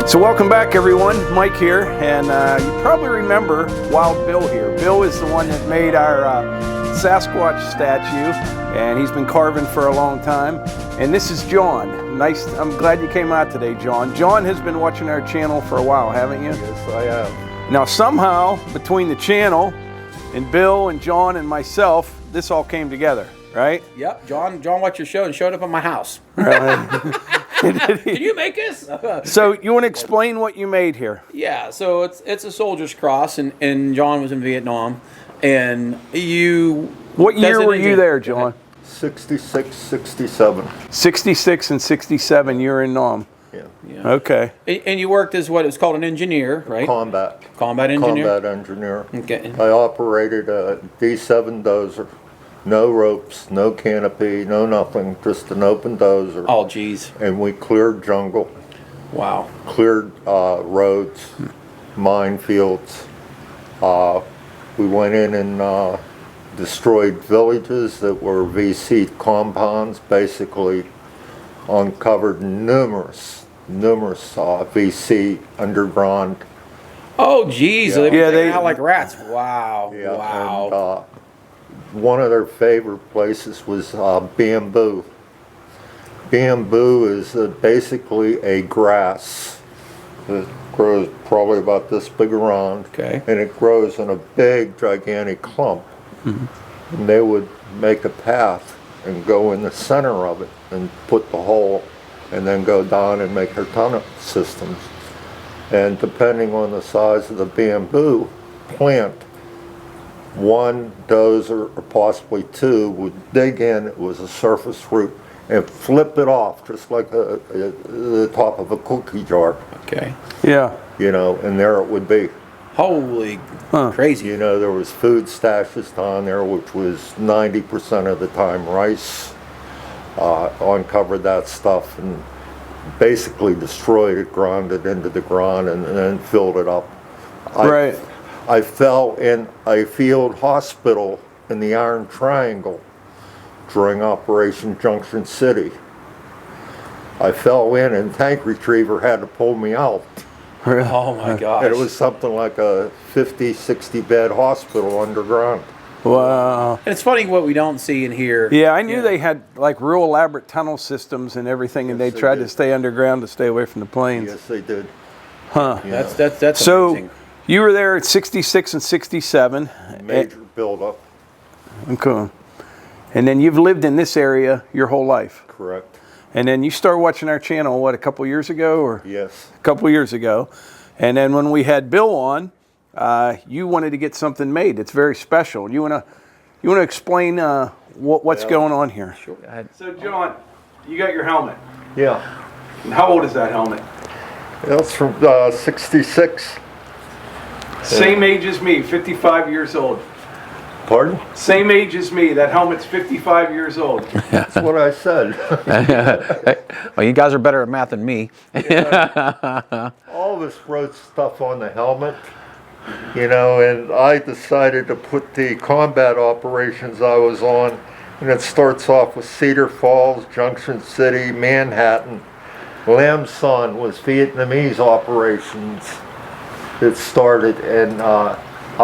So welcome back, everyone. Mike here, and you probably remember Wild Bill here. Bill is the one that made our Sasquatch statue, and he's been carving for a long time. And this is John. Nice. I'm glad you came out today, John. John has been watching our channel for a while, haven't you? Yes, I have. Now, somehow, between the channel and Bill and John and myself, this all came together, right? Yep. John watched your show and showed up at my house. Did you make this? So you want to explain what you made here? Yeah. So it's a soldier's cross, and John was in Vietnam, and you. What year were you there, John? 66, 67. 66 and 67. You're in Nam. Yeah. Okay. And you worked as what is called an engineer, right? Combat engineer. Combat engineer. Okay. I operated a D7 dozer. No ropes, no canopy, no nothing, just an open dozer. Oh, geez. And we cleared jungle. Wow. Cleared roads, minefields. We went in and destroyed villages that were VC compounds, basically uncovered numerous VC underground. Oh, geez. Yeah. So they out like rats. Wow. Yeah, Wow. And, one of their favorite places was bamboo. Bamboo is basically a grass that grows probably about this big around. Okay. And it grows in a big, gigantic clump. Mm-hmm. And they would make a path and go in the center of it and put the hole and then go down and make their tunnel systems. And depending on the size of the bamboo plant, one dozer or possibly two would dig in, it was a surface root, and flip it off just like the top of a cookie jar. Okay. Yeah. You know, and there it would be. Holy crazy. You know, there was food stashes down there, which was 90% of the time rice. Uncovered that stuff and basically destroyed it, ground it into the ground, and then filled it up. Right. I fell in a field hospital in the Iron Triangle during Operation Junction City. I fell in and tank retriever had to pull me out. Oh my gosh. And it was something like a 50, 60 bed hospital underground. Wow. And it's funny what we don't see in here. Yeah, I knew they had like real elaborate tunnel systems and everything, and Yes, they tried did. to stay underground to stay away from the planes. Yes, they did. Huh. Yeah. That's So amazing. you were there at 66 and 67. Major buildup. Okay. And then you've lived in this area your whole life. Correct. And then you started watching our channel, what, a couple years ago? Or Yes. a couple years ago. And then when we had Bill on, you wanted to get something made. It's very special. You want to explain what's going on here? Sure. Go ahead. So John, you got your helmet. Yeah. And how old is that helmet? That's from 66. Same age as me, 55 years old. Pardon? Same age as me. That helmet's 55 years old. That's what I said. Well, you guys are better at math than me. All of us wrote stuff on the helmet, you know, and I decided to put the combat operations I was on, and it starts off with Cedar Falls, Junction City, Manhattan. Lam Son was Vietnamese operations that started, and I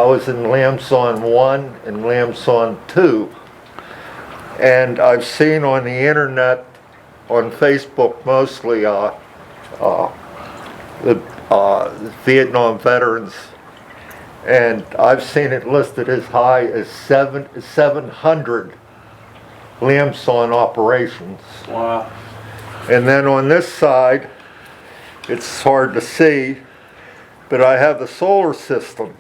was in Lam Son 1 and Lam Son 2. And I've seen on the internet, on Facebook mostly, the Vietnam veterans, and I've seen it listed as high as 700 Lam Son operations. Wow. And then on this side, it's hard to see, but I have the solar system,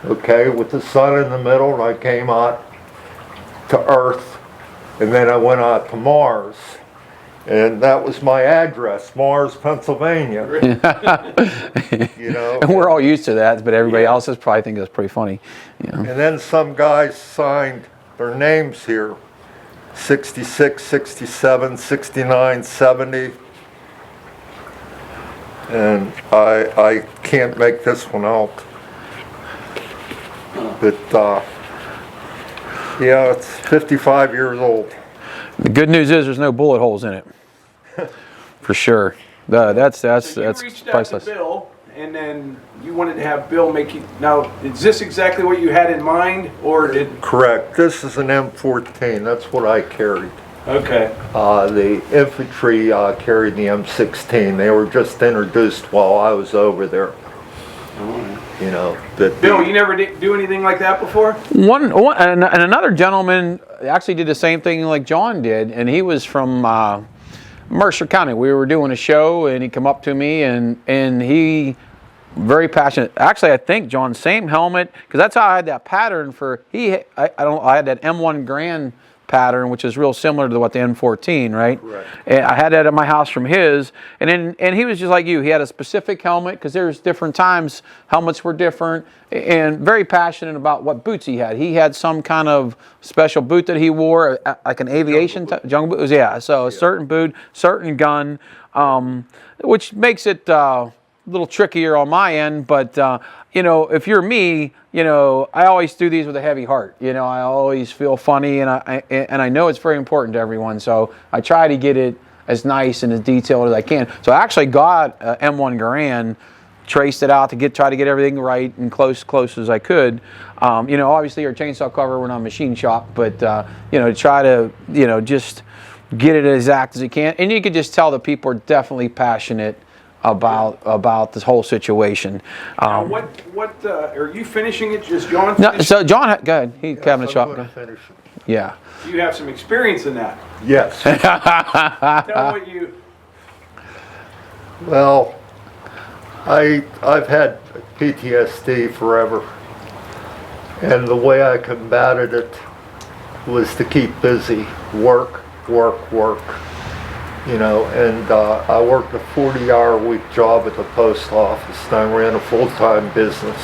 okay, with the sun in the middle, and I came out to Earth, and then I went out to Mars, and that was my address, Mars, Pennsylvania. You know, And we're all used to that, but everybody else is probably thinking it's pretty funny. Yeah. and then some guys signed their names here, 66, 67, 69, 70. And I can't make this one out. But yeah, it's 55 years old. The good news is there's no bullet holes in it. For sure. That's So you reached out priceless. to Bill, and then you wanted to have Bill make you. Now, is this exactly what you had in mind, or did? Correct. This is an M14. That's what I carried. Okay. The infantry carried the M16. They were just introduced while I was over there. You know, that Bill, you never did do anything like that before? And another gentleman actually did the same thing like John did, and he was from Mercer County. We were doing a show, and he come up to me, and he very passionate. Actually, I think John, same helmet, because that's how I had that pattern for I had that M1 Grand pattern, which is real similar to what the M14, right? Correct. And I had that at my house from his, and he was just like you. He had a specific helmet because there's different times helmets were different, and very passionate about what boots he had. He had some kind of special boot that he wore, like an aviation jungle boot. Yeah, so a certain boot, certain gun, which makes it a little trickier on my end, but you know, if you're me, you know, I always do these with a heavy heart. You know, I always feel funny, and I know it's very important to everyone, so I try to get it as nice and as detailed as I can. So I actually got a M1 Garand, traced it out to try to get everything right and close as I could. You know, obviously your chainsaw cover, we're not a machine shop, but you know, try to, you know, just get it as exact as you can, and you could just tell that people are definitely passionate about this whole situation. Now, what are you finishing it? Just John? No, so John, go ahead. He cabinet shop. I'm gonna finish it. Yeah. You have some experience in that. Yes. Tell what you. Well, I've had PTSD forever, and the way I combated it was to keep busy, work. You know, and I worked a 40-hour-a-week job at the post office, and I ran a full-time business.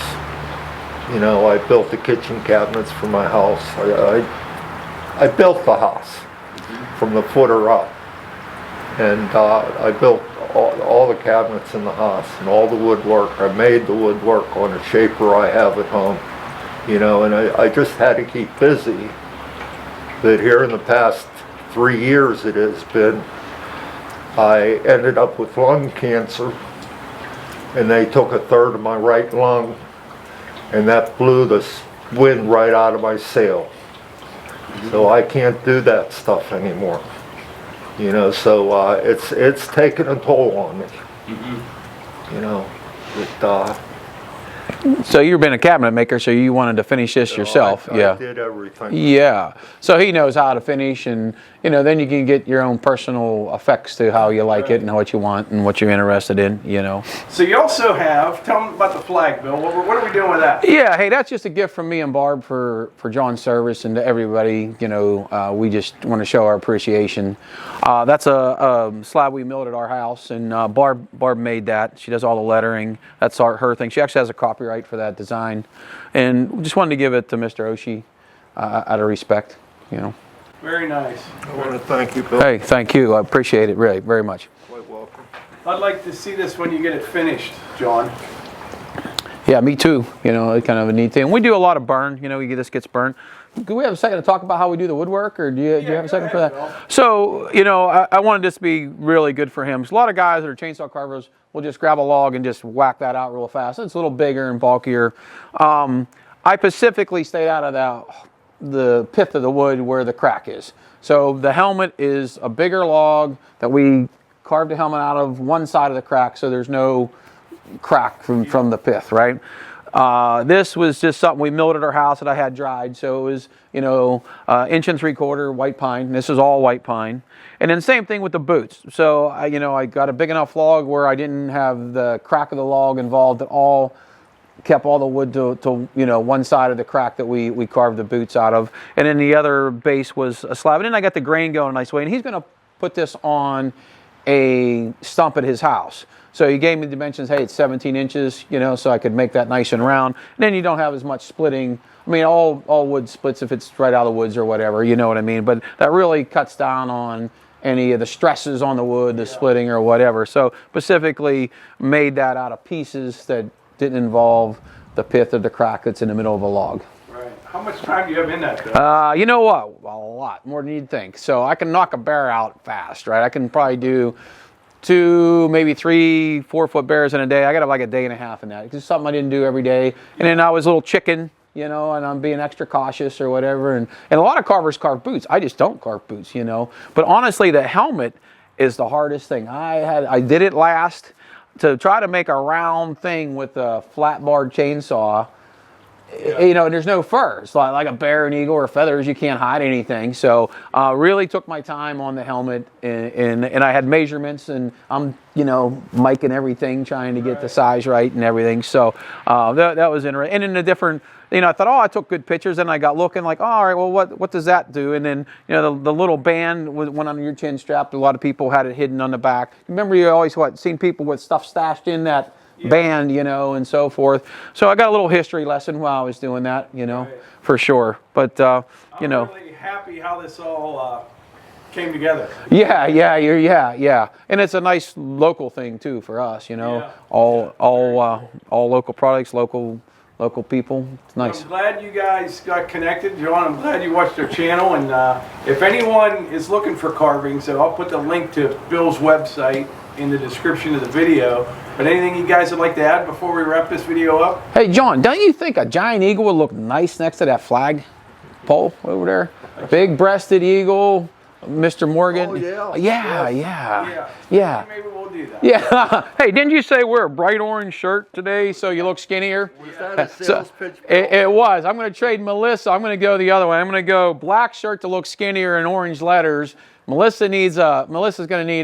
You know, I built the kitchen cabinets for my house. I built the house from the footer up, and I built all the cabinets in the house and all the woodwork. I made the woodwork on a shaper I have at home. You know, and I just had to keep busy. But here in the past 3 years it has been, I ended up with lung cancer, and they took a third of my right lung, and that blew the wind right out of my sail. So I can't do that stuff anymore. You know, so it's taken a toll on me. You know, So you've been a cabinet maker, so you wanted to finish this yourself. I did everything. Yeah. So he knows how to finish, and you know, then you can get your own personal effects to how you like it and what you want and what you're interested in. You know. So you also have. Tell them about the flag, Bill. What are we doing with that? Yeah. Hey, that's just a gift from me and Barb for John's service, and to everybody. You know, we just want to show our appreciation. That's a slab we milled at our house, and Barb made that. She does all the lettering. That's her thing. She actually has a copyright for that design, and we just wanted to give it to Mr. Oshie out of respect. You know. Very nice. I want to thank you, Bill. Hey, thank you. I appreciate it really very much. Quite welcome. I'd like to see this when you get it finished, John. Yeah, me too. You know, it's kind of a neat thing. We do a lot of burn. You know, this gets burned. Do we have a second to talk about how we do the woodwork, or do you have a second for that? Bill. So, you know, I wanted this to be really good for him. 'Cause a lot of guys that are chainsaw carvers will just grab a log and just whack that out real fast. It's a little bigger and bulkier. I specifically stayed out of the pith of the wood where the crack is. So the helmet is a bigger log that we carved the helmet out of one side of the crack, so there's no crack from the pith, right? This was just something we milled at our house that I had dried, so it was, you know, 1 3/4 white pine. This is all white pine. And then same thing with the boots. So I got a big enough log where I didn't have the crack of the log involved at all. Kept all the wood to you know, one side of the crack that we carved the boots out of, and then the other base was a slab. And then I got the grain going a nice way, and he's going to put this on a stump at his house. So he gave me the dimensions. Hey, it's 17 inches, you know, so I could make that nice and round. And then you don't have as much splitting. I mean, all wood splits if it's right out of the woods or whatever, you know what I mean. But that really cuts down on any of the stresses on the wood, the splitting or whatever. So specifically made that out of pieces that didn't involve the pith or the crack that's in the middle of a log. Right. How much time do you have in that, though? You know what? A lot more than you'd think. So I can knock a bear out fast, right? I can probably do 2, maybe 3 4-foot bears in a day. I got like a day and a half in that. It's something I didn't do every day. And then I was a little chicken, you know, and I'm being extra cautious or whatever. And a lot of carvers carve boots. I just don't carve boots, you know. But honestly, the helmet is the hardest thing. I did it last to try to make a round thing with a flat barred chainsaw. Yeah. You know, and there's no furs like a bear and eagle or feathers. You can't hide anything. So really took my time on the helmet, and I had measurements, and I'm, you know, miking everything, trying to get the size right and everything. So that was interesting. And in a different, you know, I thought, oh, I took good pictures, and I got looking like, oh, all right, well, what does that do? And then, you know, the little band went on your chin strap. A lot of people had it hidden on the back. Remember, you always seen people with stuff stashed in that band, you know, and so forth. So I got a little history lesson while I was doing that, you know, for sure. But you know, I'm really happy how this all came together. Yeah. And it's a nice local thing too for us, you know. Yeah. All local products, local people. It's nice. I'm glad you guys got connected, John. I'm glad you watched our channel. And if anyone is looking for carving, so I'll put the link to Bill's website in the description of the video. But anything you guys would like to add before we wrap this video up? Hey, John, don't you think a giant eagle would look nice next to that flag pole over there? Big-breasted eagle, Mr. Morgan. Oh, Yeah. Maybe we'll do that. Yeah. Hey, didn't you say wear a bright orange shirt today so you look skinnier? Was that a sales pitch? It was. I'm going to trade Melissa. I'm going to go the other way. I'm going to go black shirt to look skinnier and orange letters. Melissa's going to need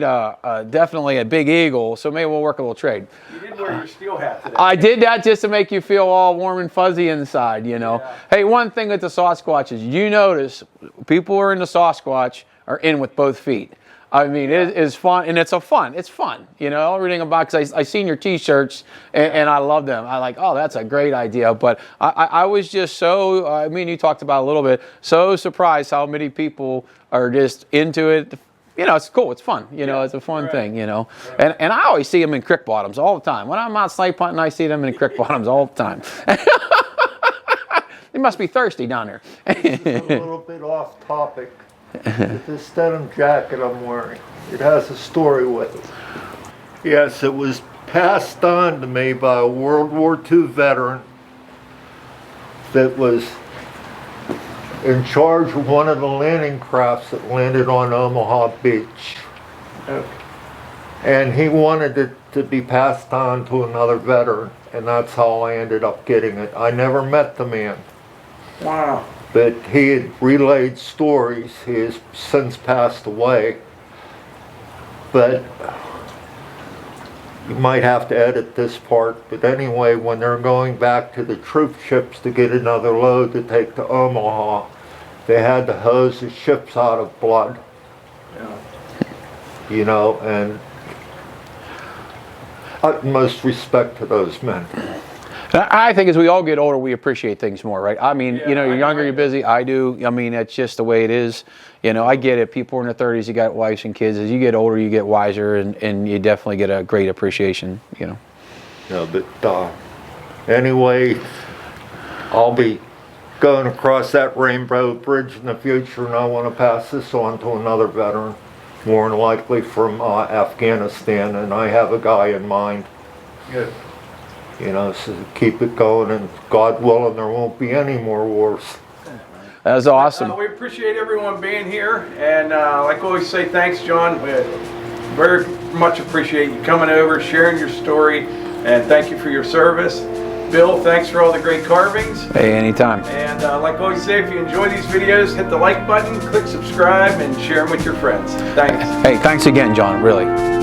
definitely a big eagle, so maybe we'll work a little trade. You did wear your steel hat today. I did that just to make you feel all warm and fuzzy inside, you know. Yeah. Hey, one thing with the Sasquatches, you notice people who are in the Sasquatch are in with both feet. I mean, it is fun, and it's fun, you know, reading about, because I seen your t-shirts, and I love them. I like, oh, that's a great idea. But I was just so, I mean, you talked about a little bit, so surprised how many people are just into it. You know, it's cool, it's fun, you know, it's a fun thing, you know. And I always see them in creek bottoms all the time. When I'm out snipe hunting, I see them in creek bottoms all the time. They must be thirsty down there. This is a little bit off topic. This denim jacket I'm wearing, it has a story with it. Yes, it was passed on to me by a World War II veteran that was in charge of one of the landing crafts that landed on Omaha Beach. Okay. And he wanted it to be passed on to another veteran, and that's how I ended up getting it. I never met the man. Wow. But he had relayed stories. He has since passed away. But you might have to edit this part. But anyway, when they're going back to the troop ships to get another load to take to Omaha, they had to hose the ships out of blood. Yeah. You know, and utmost respect to those men. I think as we all get older, we appreciate things more, right? I mean, you know, you're younger, you're busy. I do. I mean, that's just the way it is. You know, I get it. People in their 30s, you got wives and kids. As you get older, you get wiser, and you definitely get a great appreciation, you know. No, but anyway, I'll be going across that Rainbow Bridge in the future, and I want to pass this on to another veteran, more than likely from Afghanistan, and I have a guy in mind. Good. You know, so keep it going, and God willing, there won't be any more wars. That's awesome. We appreciate everyone being here, and like I always say, thanks, John. We very much appreciate you coming over, sharing your story, and thank you for your service. Bill, thanks for all the great carvings. Hey, anytime. And like I always say, if you enjoy these videos, hit the like button, click subscribe, and share them with your friends. Thanks. Hey, thanks again, John, really.